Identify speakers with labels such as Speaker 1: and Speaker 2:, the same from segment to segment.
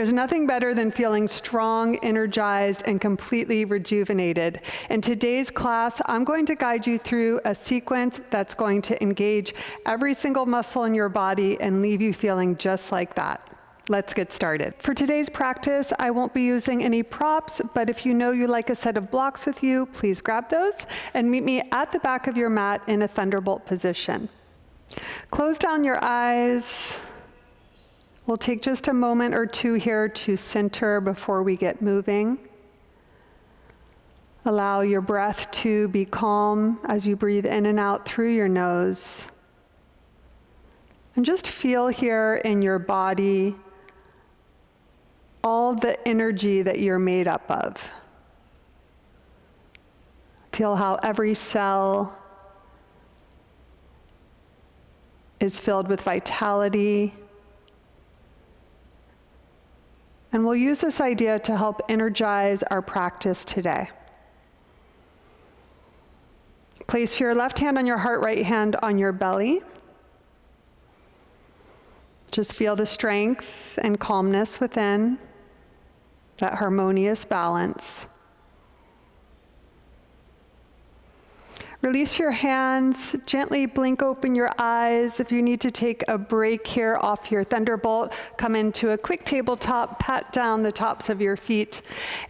Speaker 1: There's nothing better than feeling strong, energized, and completely rejuvenated. In today's class, I'm going to guide you through a sequence that's going to engage every single muscle in your body and leave you feeling just like that. Let's get started. For today's practice, I won't be using any props, but if you know you like a set of blocks with you, please grab those and meet me at the back of your mat in a thunderbolt position. Close down your eyes. We'll take just a moment or two here to center before we get moving. Allow your breath to be calm as you breathe in and out through your nose. And just feel here in your body all the energy that you're made up of. Feel how every cell is filled with vitality. And we'll use this idea to help energize our practice today. Place your left hand on your heart, right hand on your belly. Just feel the strength and calmness within, that harmonious balance. Release your hands, gently blink open your eyes. If you need to take a break here off your thunderbolt, come into a quick tabletop, pat down the tops of your feet,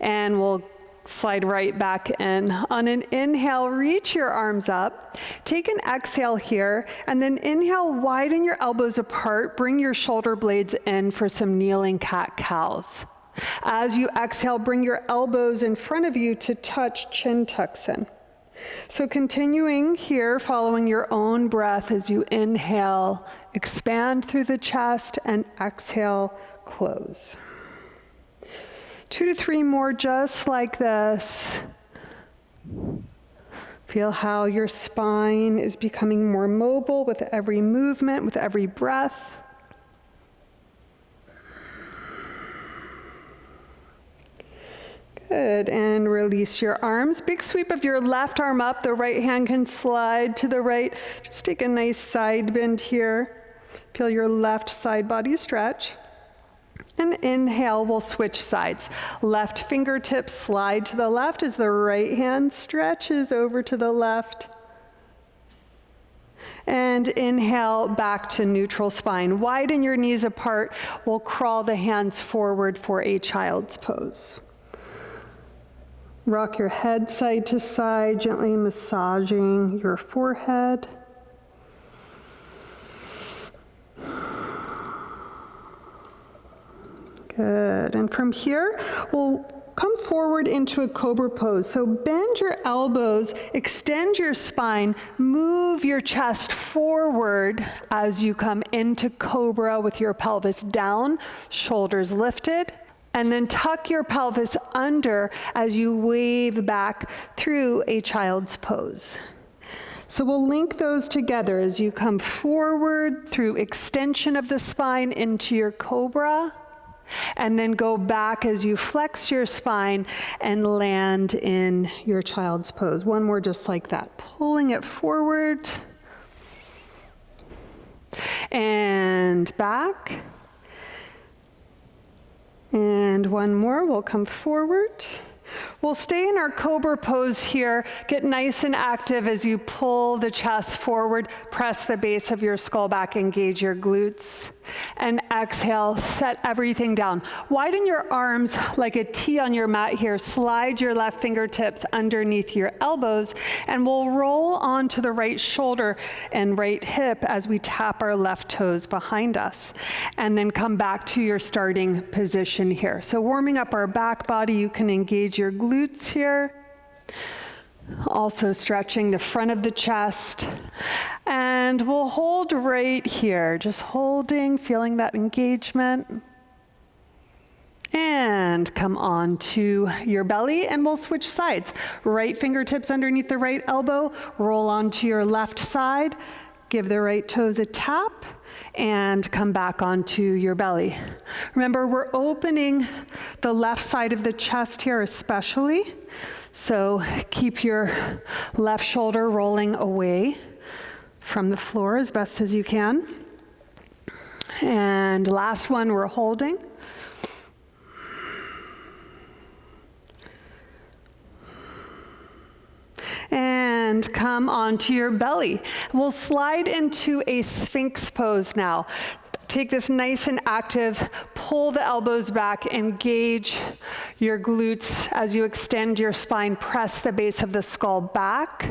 Speaker 1: and we'll slide right back in. On an inhale, reach your arms up. Take an exhale here, and then inhale, widen your elbows apart. Bring your shoulder blades in for some kneeling cat-cows. As you exhale, bring your elbows in front of you to touch chin tucks in. So continuing here, following your own breath as you inhale, expand through the chest, and exhale, close. 2 to 3 more just like this. Feel how your spine is becoming more mobile with every movement, with every breath. Good, and release your arms. Big sweep of your left arm up. The right hand can slide to the right. Just take a nice side bend here. Feel your left side body stretch. And inhale, we'll switch sides. Left fingertips slide to the left as the right hand stretches over to the left. And inhale, back to neutral spine. Widen your knees apart. We'll crawl the hands forward for a child's pose. Rock your head side to side, gently massaging your forehead. Good, and from here, we'll come forward into a cobra pose. So bend your elbows, extend your spine, move your chest forward as you come into cobra with your pelvis down, shoulders lifted. And then tuck your pelvis under as you wave back through a child's pose. So we'll link those together as you come forward through extension of the spine into your cobra, and then go back as you flex your spine and land in your child's pose. One more just like that, pulling it forward and back. And one more, we'll come forward. We'll stay in our cobra pose here. Get nice and active as you pull the chest forward, press the base of your skull back, engage your glutes. And exhale, set everything down. Widen your arms like a T on your mat here. Slide your left fingertips underneath your elbows, and we'll roll onto the right shoulder and right hip as we tap our left toes behind us. And then come back to your starting position here. So warming up our back body, you can engage your glutes here. Also stretching the front of the chest. And we'll hold right here, just holding, feeling that engagement. And come on to your belly, and we'll switch sides. Right fingertips underneath the right elbow, roll onto your left side, give the right toes a tap, and come back onto your belly. Remember, we're opening the left side of the chest here especially, so keep your left shoulder rolling away from the floor as best as you can. And last one, we're holding. And come onto your belly. We'll slide into a Sphinx pose now. Take this nice and active, pull the elbows back, engage your glutes as you extend your spine, press the base of the skull back.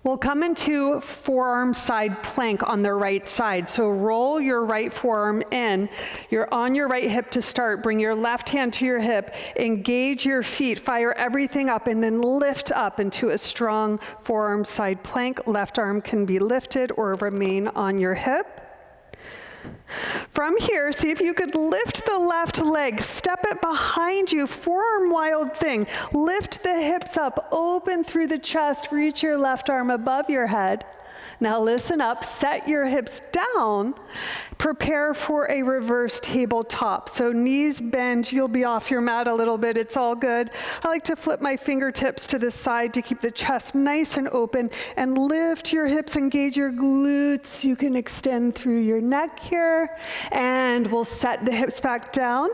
Speaker 1: We'll come into forearm side plank on the right side. So roll your right forearm in. You're on your right hip to start. Bring your left hand to your hip. Engage your feet. Fire everything up and then lift up into a strong forearm side plank. Left arm can be lifted or remain on your hip. From here, see if you could lift the left leg, step it behind you, forearm wild thing. Lift the hips up, open through the chest, reach your left arm above your head. Now listen up, set your hips down, prepare for a reverse tabletop. So knees bend, you'll be off your mat a little bit, it's all good. I like to flip my fingertips to the side to keep the chest nice and open and lift your hips, engage your glutes. You can extend through your neck here and we'll set the hips back down.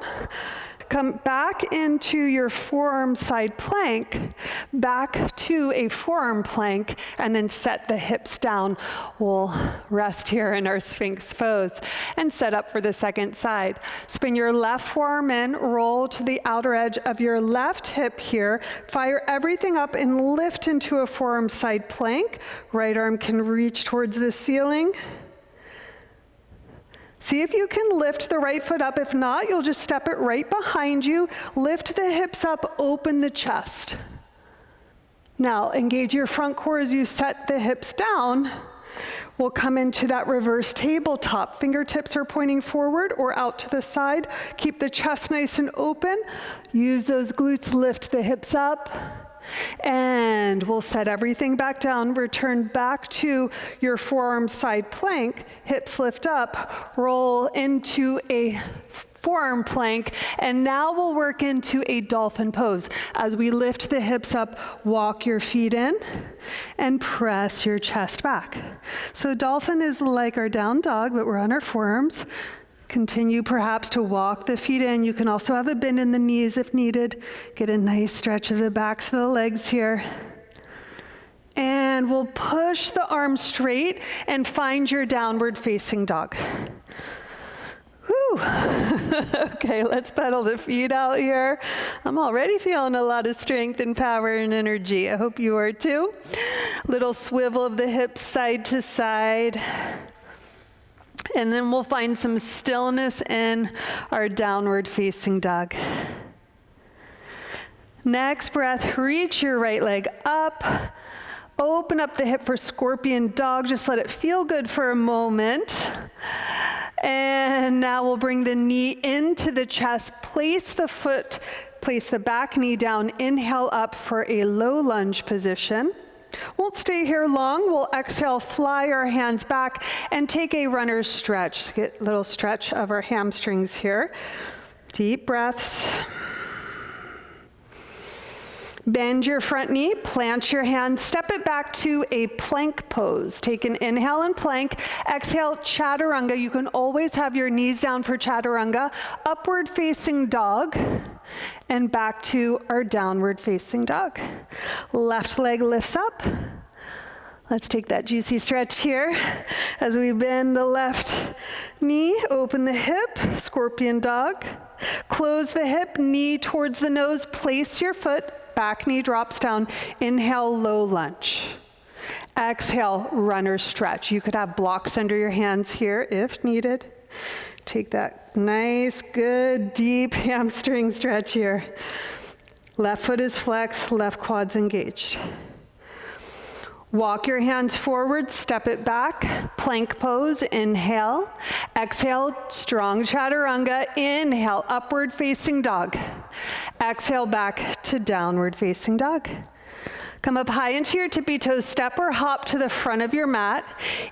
Speaker 1: Come back into your forearm side plank, back to a forearm plank, and then set the hips down. We'll rest here in our Sphinx pose and set up for the second side. Spin your left forearm in, roll to the outer edge of your left hip here. Fire everything up and lift into a forearm side plank. Right arm can reach towards the ceiling. See if you can lift the right foot up. If not, you'll just step it right behind you. Lift the hips up, open the chest. Now, engage your front core as you set the hips down. We'll come into that reverse tabletop. Fingertips are pointing forward or out to the side. Keep the chest nice and open. Use those glutes, lift the hips up. And we'll set everything back down, return back to your forearm side plank, hips lift up, roll into a forearm plank, and now we'll work into a dolphin pose. As we lift the hips up, walk your feet in and press your chest back. So dolphin is like our down dog, but we're on our forearms. Continue perhaps to walk the feet in. You can also have a bend in the knees if needed. Get a nice stretch of the backs of the legs here. And we'll push the arms straight and find your downward facing dog. Whew. Okay, let's pedal the feet out here. I'm already feeling a lot of strength and power and energy. I hope you are too. Little swivel of the hips side to side. And then we'll find some stillness in our downward facing dog. Next breath, reach your right leg up. Open up the hip for scorpion dog. Just let it feel good for a moment. And now we'll bring the knee into the chest. Place the back knee down. Inhale up for a low lunge position. Won't stay here long. We'll exhale, fly our hands back, and take a runner's stretch. Get a little stretch of our hamstrings here. Deep breaths. Bend your front knee, plant your hand, step it back to a plank pose. Take an inhale and plank. Exhale, chaturanga. You can always have your knees down for chaturanga. Upward facing dog. And back to our downward facing dog. Left leg lifts up. Let's take that juicy stretch here as we bend the left knee, open the hip, scorpion dog. Close the hip, knee towards the nose, place your foot, back knee drops down. Inhale, low lunge. Exhale, runner stretch. You could have blocks under your hands here if needed. Take that nice, good, deep hamstring stretch here. Left foot is flexed, left quad's engaged. Walk your hands forward, step it back, plank pose, inhale. Exhale, strong chaturanga. Inhale, upward facing dog. Exhale, back to downward facing dog. Come up high into your tippy toes, step or hop to the front of your mat.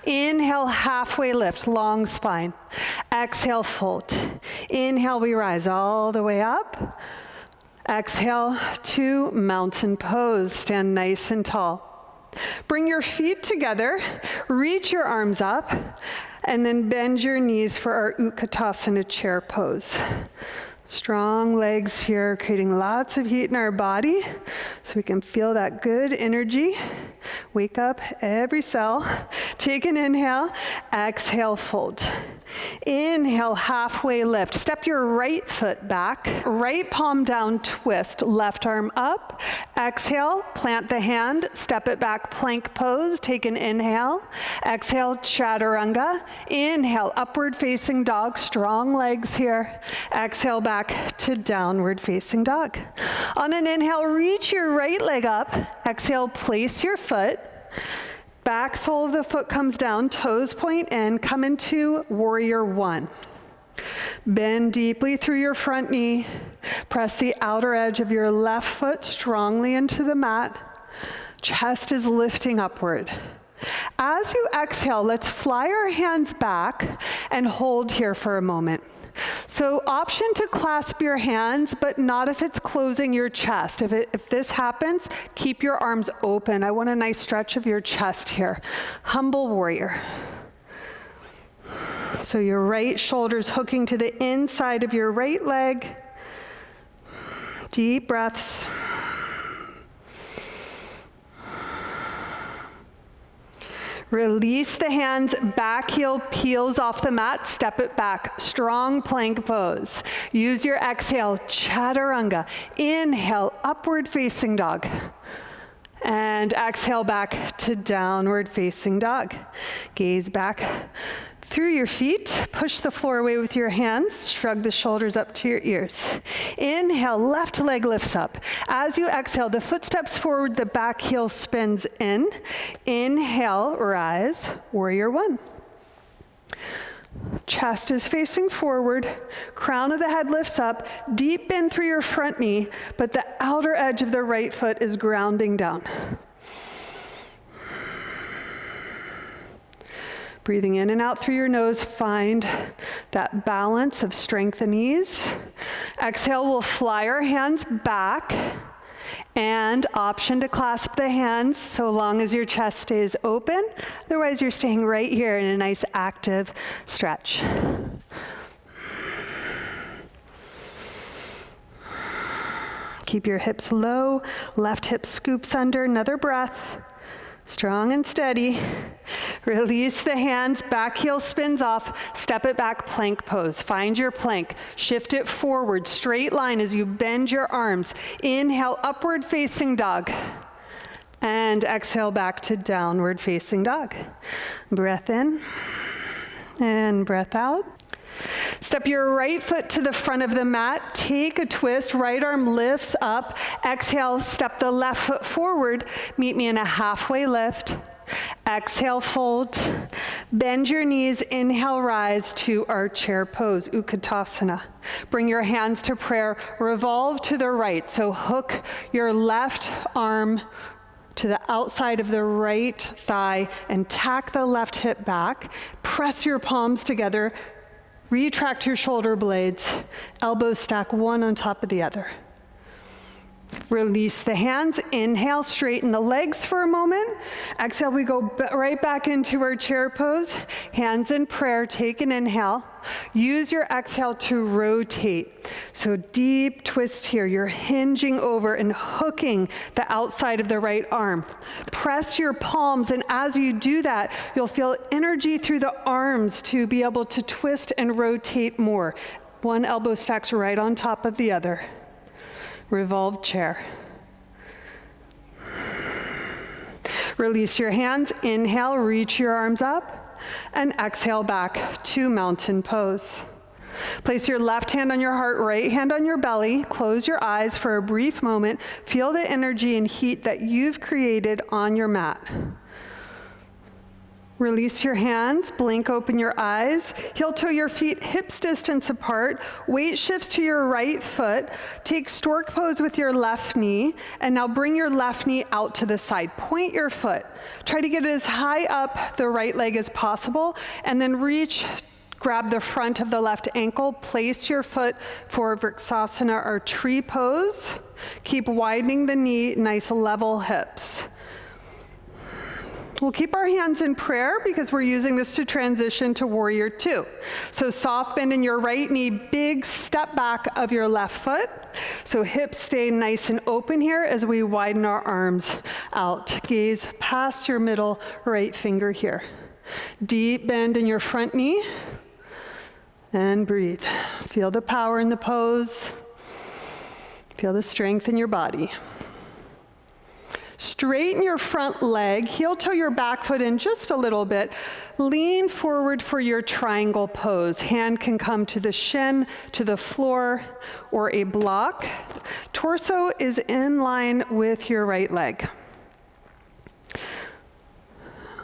Speaker 1: Inhale, halfway lift, long spine. Exhale, fold. Inhale, we rise all the way up. Exhale to mountain pose, stand nice and tall. Bring your feet together, reach your arms up, and then bend your knees for our Utkatasana chair pose. Strong legs here, creating lots of heat in our body so we can feel that good energy. Wake up every cell. Take an inhale. Exhale, fold. Inhale, halfway lift. Step your right foot back. Right palm down, twist. Left arm up. Exhale, plant the hand. Step it back, plank pose. Take an inhale. Exhale, chaturanga. Inhale, upward facing dog. Strong legs here. Exhale, back to downward facing dog. On an inhale, reach your right leg up. Exhale, place your foot. Back sole of the foot comes down, toes point in, come into warrior one. Bend deeply through your front knee. Press the outer edge of your left foot strongly into the mat. Chest is lifting upward. As you exhale, let's fly our hands back and hold here for a moment. So option to clasp your hands, but not if it's closing your chest. If this happens, keep your arms open. I want a nice stretch of your chest here. Humble warrior. So your right shoulder's hooking to the inside of your right leg. Deep breaths. Release the hands, back heel peels off the mat, step it back, strong plank pose. Use your exhale, chaturanga. Inhale, upward facing dog. And exhale back to downward facing dog. Gaze back through your feet, push the floor away with your hands, shrug the shoulders up to your ears. Inhale, left leg lifts up. As you exhale, the foot steps forward, the back heel spins in. Inhale, rise, warrior one. Chest is facing forward, crown of the head lifts up, deep bend through your front knee, but the outer edge of the right foot is grounding down. Breathing in and out through your nose, find that balance of strength and ease. Exhale, we'll fly our hands back, and option to clasp the hands so long as your chest stays open. Otherwise, you're staying right here in a nice active stretch. Keep your hips low, left hip scoops under, another breath. Strong and steady. Release the hands, back heel spins off, step it back, plank pose. Find your plank, shift it forward, straight line as you bend your arms. Inhale, upward facing dog. And exhale back to downward facing dog. Breath in and breath out. Step your right foot to the front of the mat, take a twist, right arm lifts up, exhale, step the left foot forward, meet me in a halfway lift, exhale, fold, bend your knees, inhale, rise to our chair pose, Utkatasana. Bring your hands to prayer, revolve to the right, so hook your left arm to the outside of the right thigh and tack the left hip back, press your palms together, retract your shoulder blades, elbows stack one on top of the other. Release the hands, inhale, straighten the legs for a moment. Exhale, we go right back into our chair pose. Hands in prayer, take an inhale. Use your exhale to rotate. So deep twist here, you're hinging over and hooking the outside of the right arm. Press your palms, and as you do that, you'll feel energy through the arms to be able to twist and rotate more. One elbow stacks right on top of the other. Revolved chair. Release your hands, inhale, reach your arms up, and exhale back to mountain pose. Place your left hand on your heart, right hand on your belly, close your eyes for a brief moment, feel the energy and heat that you've created on your mat. Release your hands, blink open your eyes, heel toe your feet hips distance apart, weight shifts to your right foot, take stork pose with your left knee, and now bring your left knee out to the side. Point your foot. Try to get as high up the right leg as possible, and then reach, grab the front of the left ankle, place your foot for Vrksasana or tree pose. Keep widening the knee, nice level hips. We'll keep our hands in prayer because we're using this to transition to warrior two. So soft bend in your right knee, big step back of your left foot. So hips stay nice and open here as we widen our arms out. Gaze past your middle right finger here. Deep bend in your front knee. And breathe. Feel the power in the pose. Feel the strength in your body. Straighten your front leg, heel toe your back foot in just a little bit. Lean forward for your triangle pose. Hand can come to the shin, to the floor, or a block. Torso is in line with your right leg.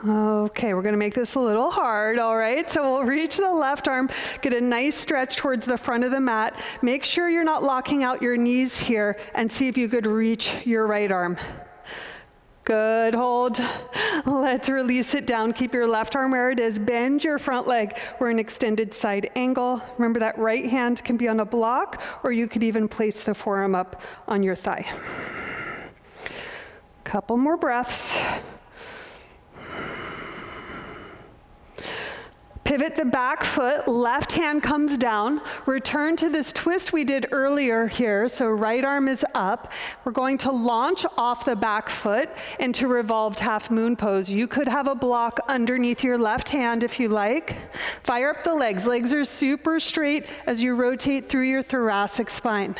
Speaker 1: Okay, we're gonna make this a little hard, all right? So we'll reach the left arm, get a nice stretch towards the front of the mat. Make sure you're not locking out your knees here, and see if you could reach your right arm. Good, hold. Let's release it down. Keep your left arm where it is. Bend your front leg. We're in extended side angle. Remember that right hand can be on a block, or you could even place the forearm up on your thigh. Couple more breaths. Pivot the back foot, left hand comes down. Return to this twist we did earlier here, so right arm is up. We're going to launch off the back foot into revolved half moon pose. You could have a block underneath your left hand if you like. Fire up the legs. Legs are super straight as you rotate through your thoracic spine.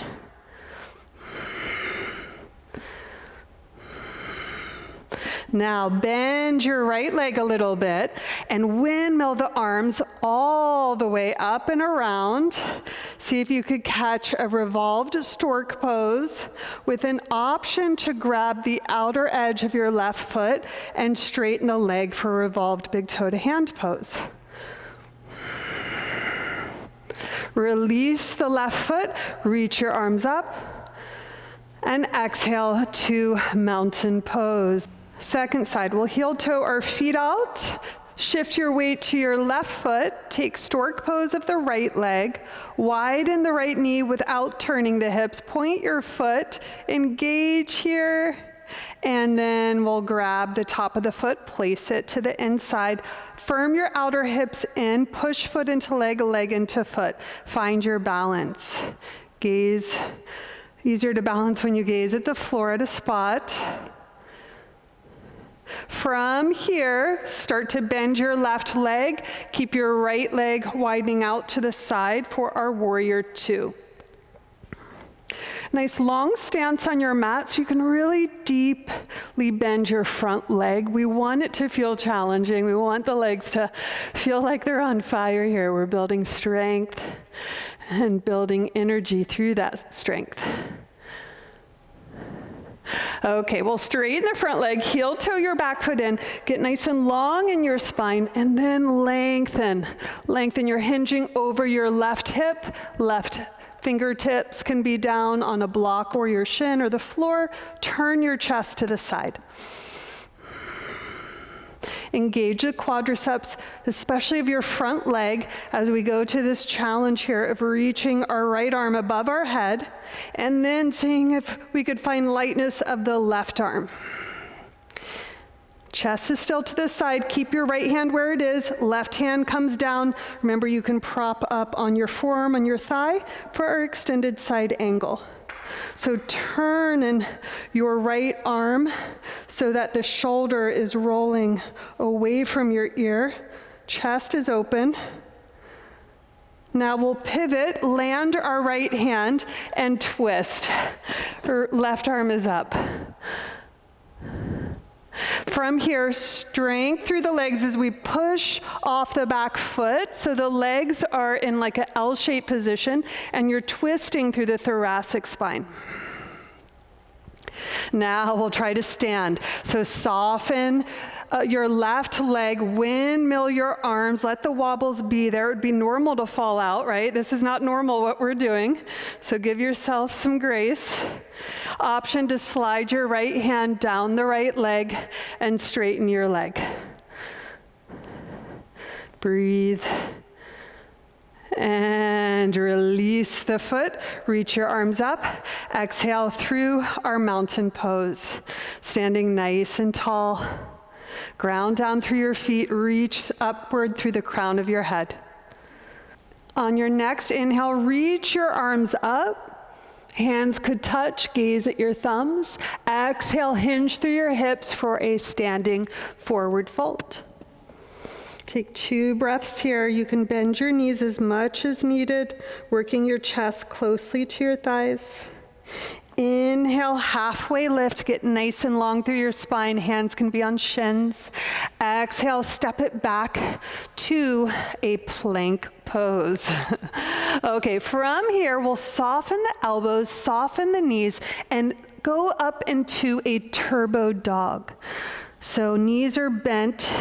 Speaker 1: Now bend your right leg a little bit and windmill the arms all the way up and around. See if you could catch a revolved stork pose with an option to grab the outer edge of your left foot and straighten the leg for revolved big toe to hand pose. Release the left foot, reach your arms up, and exhale to mountain pose. Second side, we'll heel toe our feet out. Shift your weight to your left foot. Take stork pose of the right leg. Widen the right knee without turning the hips. Point your foot, engage here, and then we'll grab the top of the foot, place it to the inside. Firm your outer hips in, push foot into leg, leg into foot. Find your balance. Gaze, easier to balance when you gaze at the floor at a spot. From here, start to bend your left leg. Keep your right leg widening out to the side for our warrior two. Nice long stance on your mat so you can really deeply bend your front leg. We want it to feel challenging. We want the legs to feel like they're on fire here. We're building strength and building energy through that strength. Okay, we'll straighten the front leg, heel toe your back foot in, get nice and long in your spine, and then lengthen. Lengthen, you're hinging over your left hip, left fingertips can be down on a block or your shin or the floor. Turn your chest to the side. Engage the quadriceps, especially of your front leg, as we go to this challenge here of reaching our right arm above our head, and then seeing if we could find lightness of the left arm. Chest is still to the side. Keep your right hand where it is. Left hand comes down. Remember, you can prop up on your forearm, on your thigh for our extended side angle. So turn in your right arm so that the shoulder is rolling away from your ear. Chest is open. Now we'll pivot, land our right hand, and twist. Our left arm is up. From here, strength through the legs as we push off the back foot. So the legs are in like an L-shaped position, and you're twisting through the thoracic spine. Now we'll try to stand. So soften your left leg, windmill your arms, let the wobbles be there. It would be normal to fall out, right? This is not normal what we're doing. So give yourself some grace. Option to slide your right hand down the right leg and straighten your leg. Breathe. And release the foot, reach your arms up, exhale through our mountain pose. Standing nice and tall, Ground down through your feet, reach upward through the crown of your head. On your next inhale, reach your arms up. Hands could touch, gaze at your thumbs. Exhale, hinge through your hips for a standing forward fold. Take 2 breaths here. You can bend your knees as much as needed, working your chest closely to your thighs. Inhale, halfway lift, get nice and long through your spine. Hands can be on shins. Exhale, step it back to a plank pose. Okay, from here, we'll soften the elbows, soften the knees, and go up into a turbo dog. So knees are bent,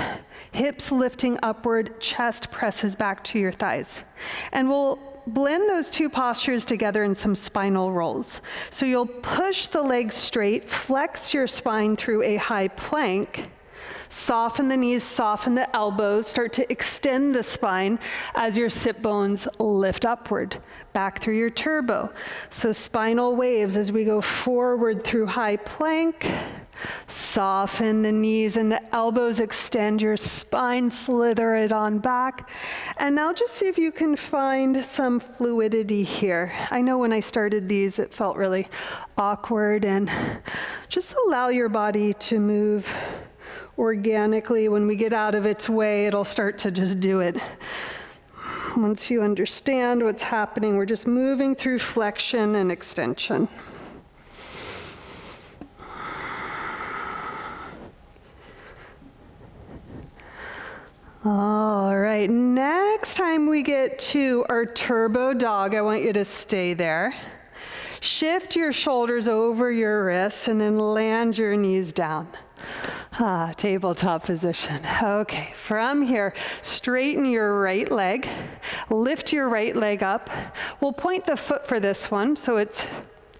Speaker 1: hips lifting upward, chest presses back to your thighs. And we'll blend those 2 postures together in some spinal rolls. So you'll push the legs straight, flex your spine through a high plank, soften the knees, soften the elbows, start to extend the spine as your sit bones lift upward, back through your turbo. So spinal waves as we go forward through high plank, soften the knees and the elbows, extend your spine, slither it on back. And now just see if you can find some fluidity here. I know when I started these, it felt really awkward, and just allow your body to move organically. When we get out of its way, it'll start to just do it. Once you understand what's happening, we're just moving through flexion and extension. All right, next time we get to our turbo dog, I want you to stay there. Shift your shoulders over your wrists and then land your knees down. Tabletop position. Okay, from here, straighten your right leg, lift your right leg up. We'll point the foot for this one, so it's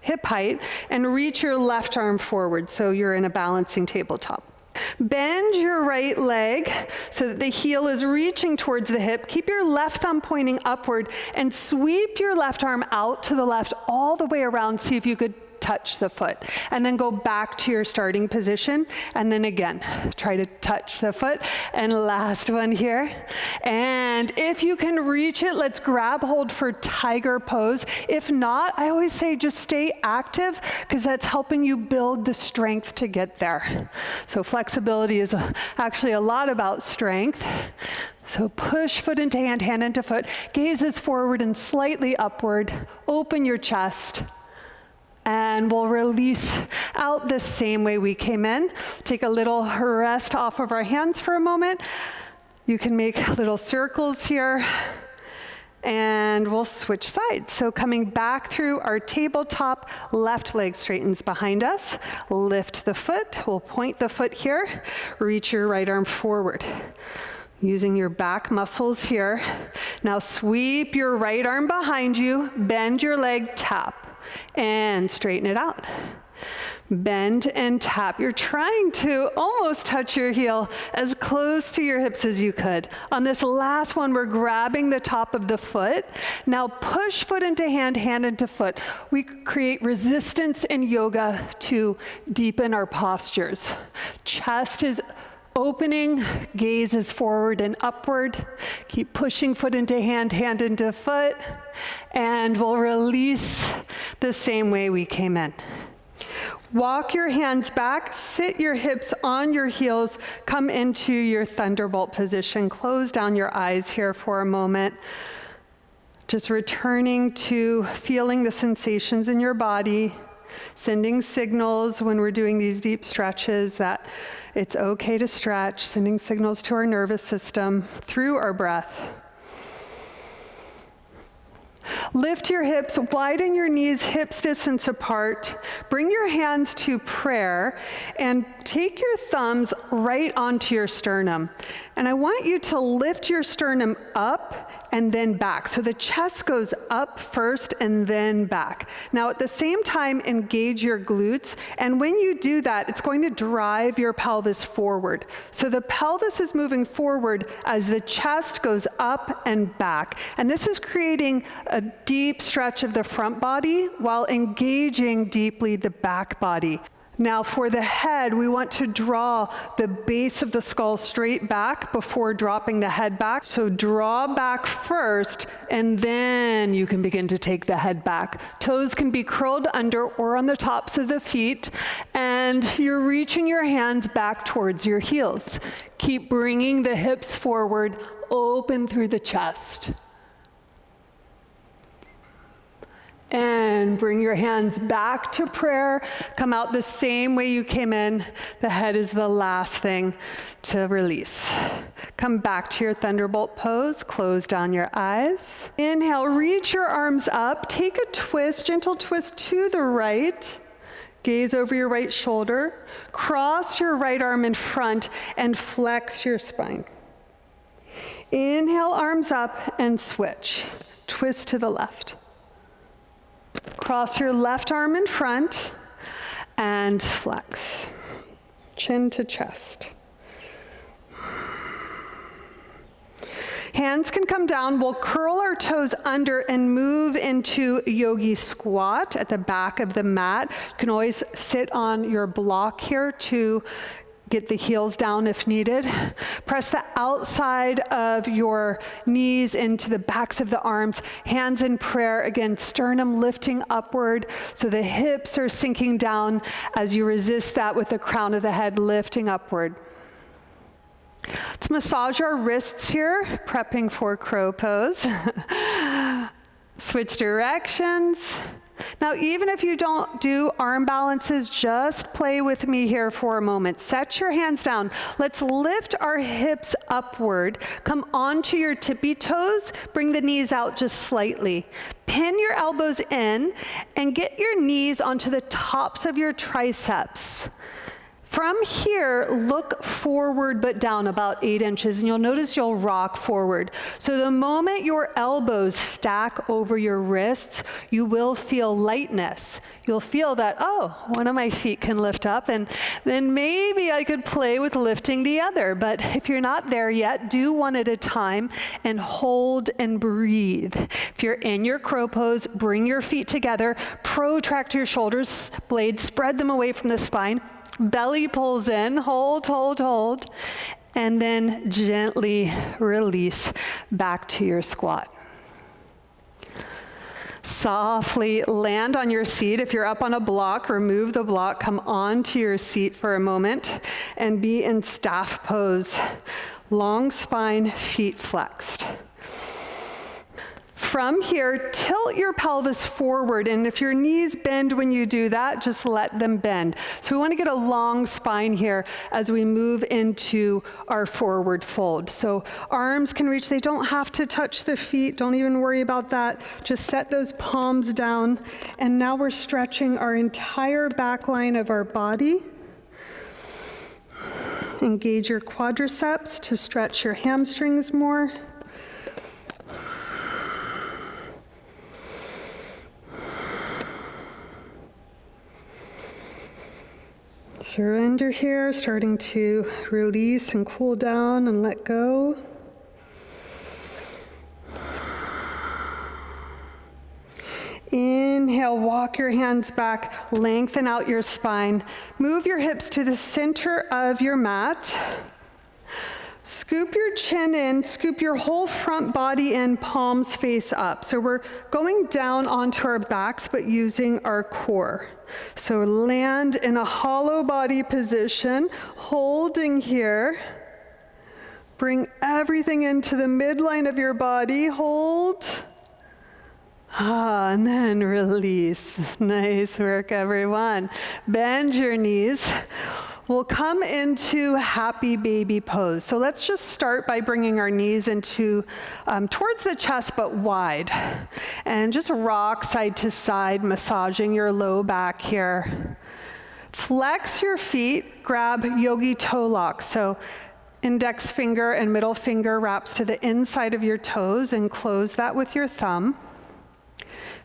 Speaker 1: hip height, and reach your left arm forward, so you're in a balancing tabletop. Bend your right leg so that the heel is reaching towards the hip. Keep your left thumb pointing upward and sweep your left arm out to the left all the way around. See if you could touch the foot. And then go back to your starting position. And then again, try to touch the foot. And last one here. And if you can reach it, let's grab hold for tiger pose. If not, I always say just stay active, because that's helping you build the strength to get there. So flexibility is actually a lot about strength. So push foot into hand, hand into foot. Gazes forward and slightly upward. Open your chest. And we'll release out the same way we came in. Take a little rest off of our hands for a moment. You can make little circles here. And we'll switch sides. So coming back through our tabletop, left leg straightens behind us. Lift the foot. We'll point the foot here. Reach your right arm forward. Using your back muscles here. Now sweep your right arm behind you. Bend your leg, tap. And straighten it out. Bend and tap. You're trying to almost touch your heel as close to your hips as you could. On this last one, we're grabbing the top of the foot. Now push foot into hand, hand into foot. We create resistance in yoga to deepen our postures. Chest is opening, gaze is forward and upward. Keep pushing foot into hand, hand into foot, and we'll release the same way we came in. Walk your hands back, sit your hips on your heels, come into your thunderbolt position. Close down your eyes here for a moment. Just returning to feeling the sensations in your body, sending signals when we're doing these deep stretches that it's okay to stretch, sending signals to our nervous system through our breath. Lift your hips, widen your knees, hips distance apart. Bring your hands to prayer and take your thumbs right onto your sternum. And I want you to lift your sternum up and then back. So the chest goes up first and then back. Now at the same time, engage your glutes. And when you do that, it's going to drive your pelvis forward. So the pelvis is moving forward as the chest goes up and back. And this is creating a deep stretch of the front body while engaging deeply the back body. Now for the head, we want to draw the base of the skull straight back before dropping the head back. So draw back first, and then you can begin to take the head back. Toes can be curled under or on the tops of the feet, and you're reaching your hands back towards your heels. Keep bringing the hips forward, open through the chest. And bring your hands back to prayer. Come out the same way you came in. The head is the last thing to release. Come back to your thunderbolt pose. Close down your eyes. Inhale, reach your arms up. Take a twist, gentle twist to the right. Gaze over your right shoulder. Cross your right arm in front and flex your spine. Inhale, arms up and switch. Twist to the left. Cross your left arm in front and flex. Chin to chest. Hands can come down. We'll curl our toes under and move into Yogi squat at the back of the mat. You can always sit on your block here to get the heels down if needed. Press the outside of your knees into the backs of the arms. Hands in prayer. Again, sternum lifting upward so the hips are sinking down as you resist that with the crown of the head lifting upward. Let's massage our wrists here, prepping for crow pose. Switch directions. Now, even if you don't do arm balances, just play with me here for a moment. Set your hands down. Let's lift our hips upward. Come onto your tippy toes. Bring the knees out just slightly. Pin your elbows in and get your knees onto the tops of your triceps. From here, look forward but down about 8 inches, and you'll notice you'll rock forward. So the moment your elbows stack over your wrists, you will feel lightness. You'll feel that, oh, one of my feet can lift up, and then maybe I could play with lifting the other. But if you're not there yet, do one at a time and hold and breathe. If you're in your crow pose, bring your feet together, protract your shoulders, blades, spread them away from the spine. Belly pulls in, hold, hold, hold, and then gently release back to your squat. Softly land on your seat. If you're up on a block, remove the block, come onto your seat for a moment, and be in staff pose. Long spine, feet flexed. From here, tilt your pelvis forward, and if your knees bend when you do that, just let them bend. So we want to get a long spine here as we move into our forward fold. So arms can reach, they don't have to touch the feet, don't even worry about that. Just set those palms down, and now we're stretching our entire back line of our body. Engage your quadriceps to stretch your hamstrings more. Surrender here, starting to release and cool down and let go. Inhale, walk your hands back, lengthen out your spine. Move your hips to the center of your mat. Scoop your chin in, scoop your whole front body in, palms face up. So we're going down onto our backs, but using our core. So land in a hollow body position, holding here. Bring everything into the midline of your body, hold. And then release. Nice work, everyone. Bend your knees. We'll come into happy baby pose. So let's just start by bringing our knees into towards the chest but wide. And just rock side to side, massaging your low back here. Flex your feet, grab yogi toe lock. So index finger and middle finger wraps to the inside of your toes and close that with your thumb.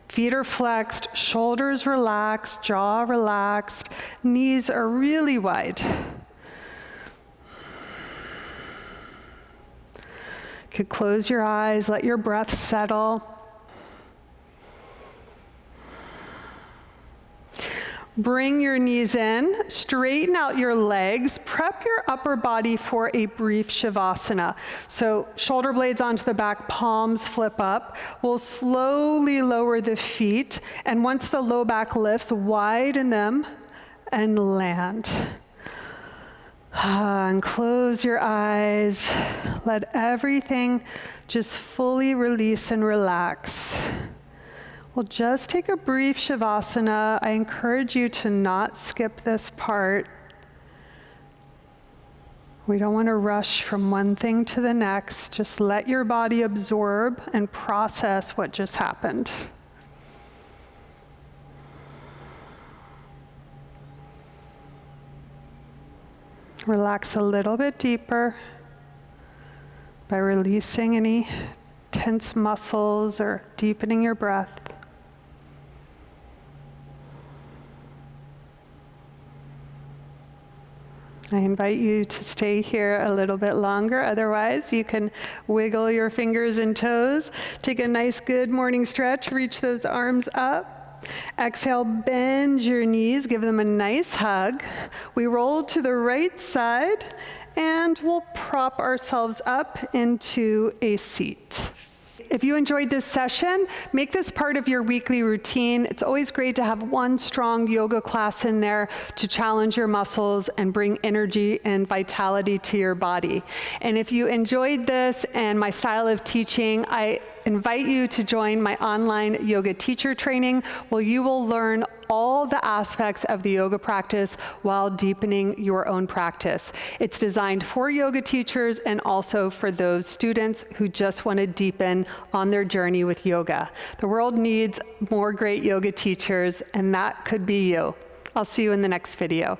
Speaker 1: Feet are flexed, shoulders relaxed, jaw relaxed, knees are really wide. You could close your eyes, let your breath settle. Bring your knees in, straighten out your legs, prep your upper body for a brief Savasana. So shoulder blades onto the back, palms flip up. We'll slowly lower the feet, and once the low back lifts, widen them and land. And close your eyes. Let everything just fully release and relax. We'll just take a brief Savasana. I encourage you to not skip this part. We don't want to rush from one thing to the next. Just let your body absorb and process what just happened. Relax a little bit deeper by releasing any tense muscles or deepening your breath. I invite you to stay here a little bit longer. Otherwise, you can wiggle your fingers and toes. Take a nice, good morning stretch. Reach those arms up. Exhale, bend your knees. Give them a nice hug. We roll to the right side, and we'll prop ourselves up into a seat. If you enjoyed this session, make this part of your weekly routine. It's always great to have one strong yoga class in there to challenge your muscles and bring energy and vitality to your body. And if you enjoyed this and my style of teaching, I invite you to join my online yoga teacher training, where you will learn all the aspects of the yoga practice while deepening your own practice. It's designed for yoga teachers and also for those students who just want to deepen on their journey with yoga. The world needs more great yoga teachers, and that could be you. I'll see you in the next video.